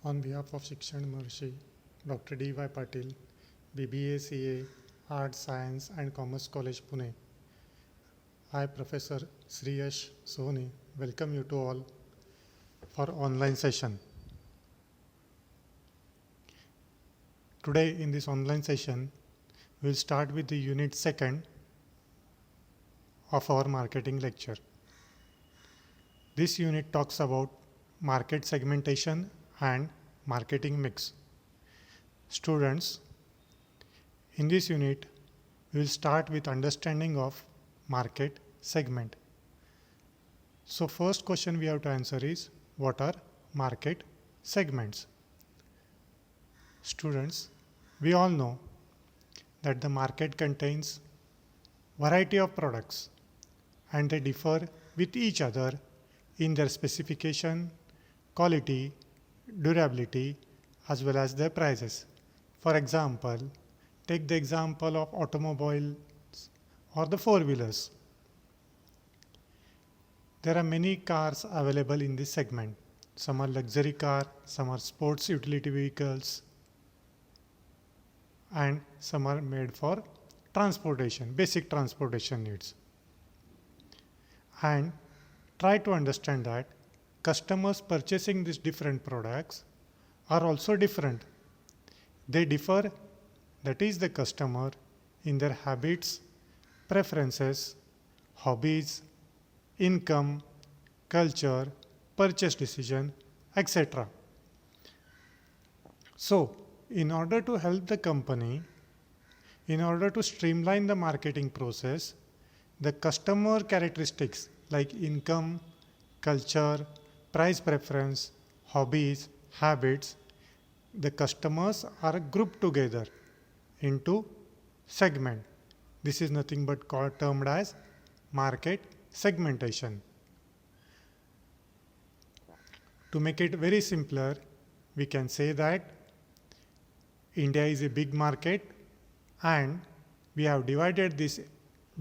On behalf of Shikshan Maharishi, Dr. D.Y. Patil, BBA CA, Arts, Science and Commerce College, Pune, I, Professor Sriyash Soni, welcome you to all for online session. Today in this online session, we will start with the unit 2nd of our marketing lecture. This unit talks about market segmentation and marketing mix. Students, in this unit, we will start with understanding of market segment. So first question we have to answer is, what are market segments? Students, we all know that the market contains variety of products and they differ with each other in their specification, quality, durability, as well as their prices. For example, take the example of automobiles or the four-wheelers. There are many cars available in this segment. Some are luxury cars, some are sports utility vehicles, and some are made for transportation, basic transportation needs. And try to understand that customers purchasing these different products are also different. They differ, that is the customer, in their habits, preferences, hobbies, income, culture, purchase decision, etc. So, in order to help the company, in order to streamline the marketing process, the customer characteristics like income, culture, price preference, hobbies, habits, the customers are grouped together into segment. This is nothing but termed as market segmentation. To make it very simpler, we can say that India is a big market and we have divided this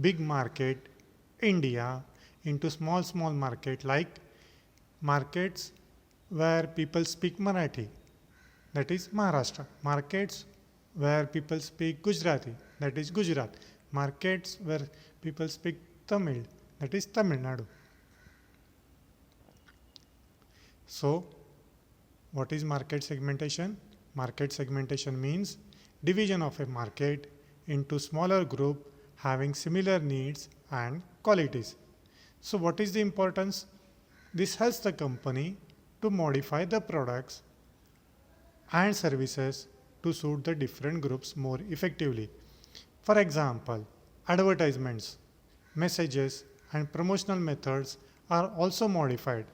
big market, India, into small market like markets where people speak Marathi, that is Maharashtra. Markets where people speak Gujarati, that is Gujarat. Markets where people speak Tamil, that is Tamil Nadu. So, what is market segmentation? Market segmentation means division of a market into smaller group having similar needs and qualities. So what is the importance? This helps the company to modify the products and services to suit the different groups more effectively. For example, advertisements, messages, and promotional methods are also modified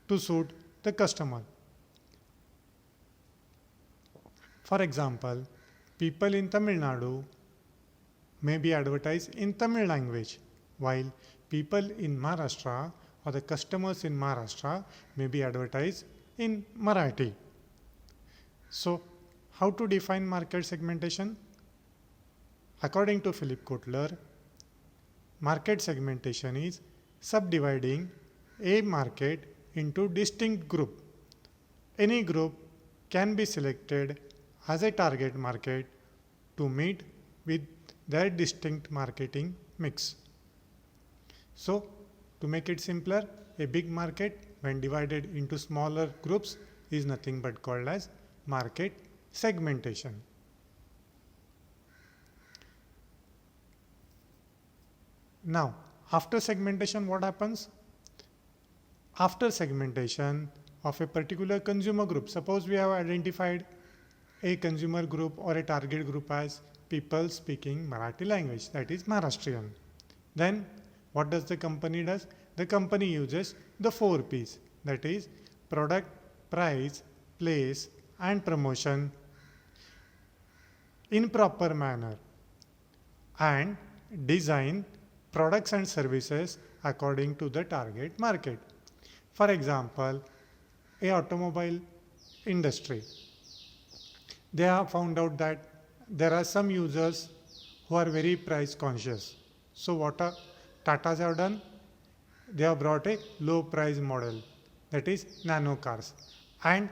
to suit the customer. For example, people in Tamil Nadu may be advertised in Tamil language, while people in Maharashtra or the customers in Maharashtra may be advertised in Marathi. So, how to define market segmentation? According to Philip Kotler, market segmentation is subdividing a market into distinct group. Any group can be selected as a target market to meet with their distinct marketing mix. So, to make it simpler, a big market when divided into smaller groups is nothing but called as market segmentation. Now, after segmentation, what happens? After segmentation of a particular consumer group, suppose we have identified a consumer group or a target group as people speaking Marathi language, that is Maharashtrian. Then what does the company does? The company uses the 4 P's, that is product, price, place and promotion in proper manner and design products and services according to the target market. For example, a automobile industry, they have found out that there are some users who are very price conscious. So what Tatas have done? They have brought a low price model, that is nano cars, and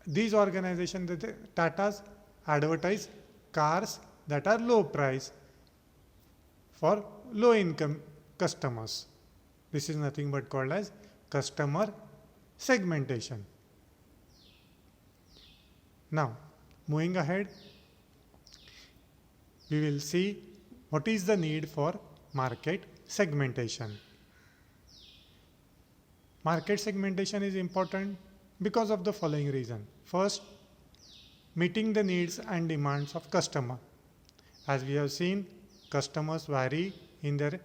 these organizations, the Tatas advertise cars that are low price for low income customers. This is nothing but called as customer segmentation. Now, moving ahead, we will see what is the need for market segmentation. Market segmentation is important because of the following reason. First, meeting the needs and demands of customer. As we have seen, customers vary in their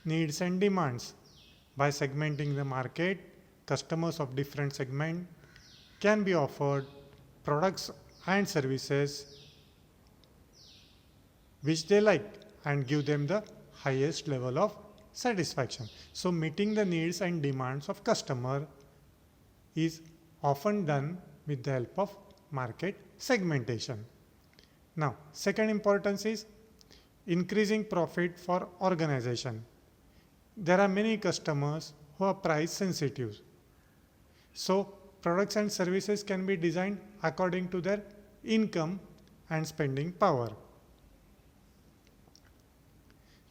needs and demands. By segmenting the market, customers of different segment can be offered products and services which they like and give them the highest level of satisfaction. So meeting the needs and demands of customer is often done with the help of market segmentation. Now, second importance is increasing profit for organization. There are many customers who are price sensitive. So products and services can be designed according to their income and spending power.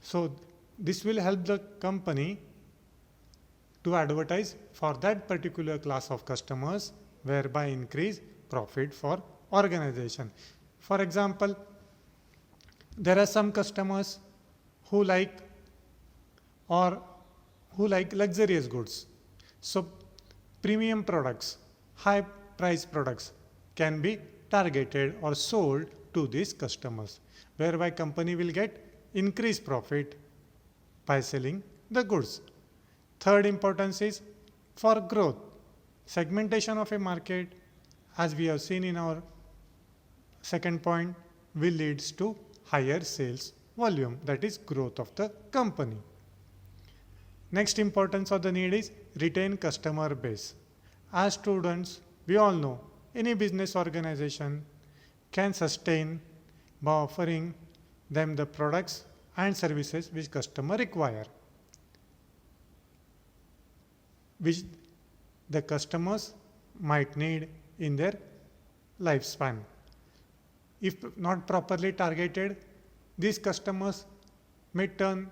So this will help the company to advertise for that particular class of customers, whereby increase profit for organization. For example, there are some customers who like luxurious goods. So premium products, high price products can be targeted or sold to these customers, whereby company will get increased profit by selling the goods. Third importance is for growth. Segmentation of a market, as we have seen in our second point, will leads to higher sales volume, that is growth of the company. Next importance of the need is retain customer base. As students, we all know any business organization can sustain by offering them the products and services which customer require, which the customers might need in their lifespan. If not properly targeted, these customers may turn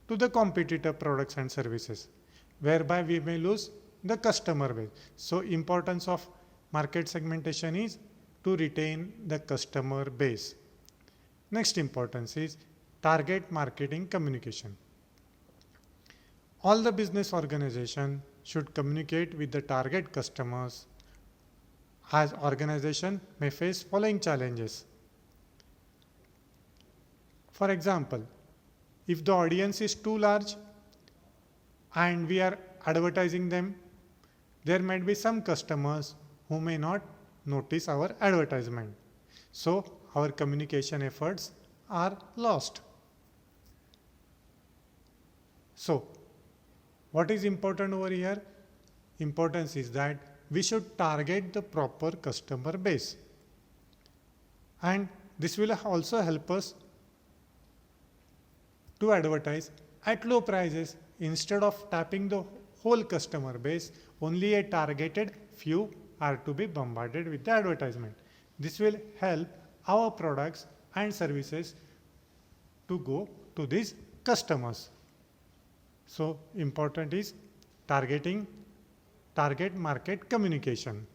to the competitor products and services, whereby we may lose the customer base. So importance of market segmentation is to retain the customer base. Next importance is target marketing communication. All the business organization should communicate with the target customers, as organization may face following challenges. For example, if the audience is too large and we are advertising them, there might be some customers who may not notice our advertisement. So our communication efforts are lost. So what is important over here? Importance is that we should target the proper customer base. And this will also help us to advertise at low prices. Instead of tapping the whole customer base, only a targeted few are to be bombarded with the advertisement. This will help our products and services to go to these customers. So important is target market communication.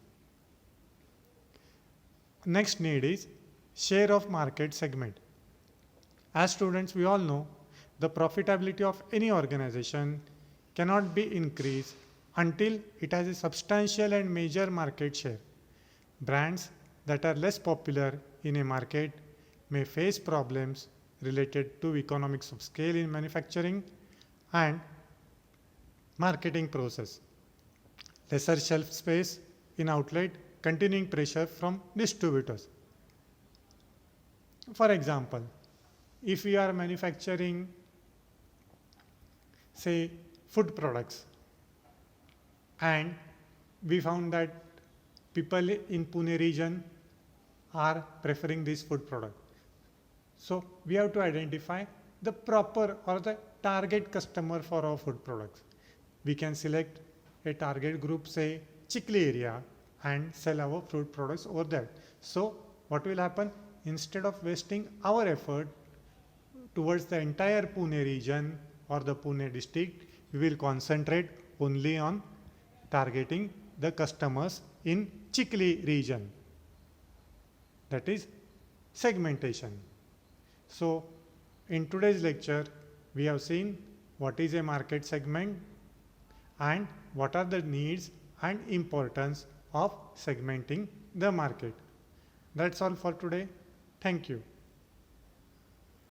Next need is share of market segment. As students, we all know the profitability of any organization cannot be increased until it has a substantial and major market share. Brands that are less popular in a market may face problems related to economics of scale in manufacturing and marketing process, lesser shelf space in outlet, continuing pressure from distributors. For example, if we are manufacturing, say, food products, and we found that people in Pune region are preferring this food product. So we have to identify the proper or the target customer for our food products. We can select a target group, say Chikli area, and sell our fruit products over there. So what will happen? Instead of wasting our effort towards the entire Pune region or the Pune district, we will concentrate only on targeting the customers in Chikli region. That is segmentation. So in today's lecture, we have seen what is a market segment and what are the needs and importance of segmenting the market. That's all for today. Thank you.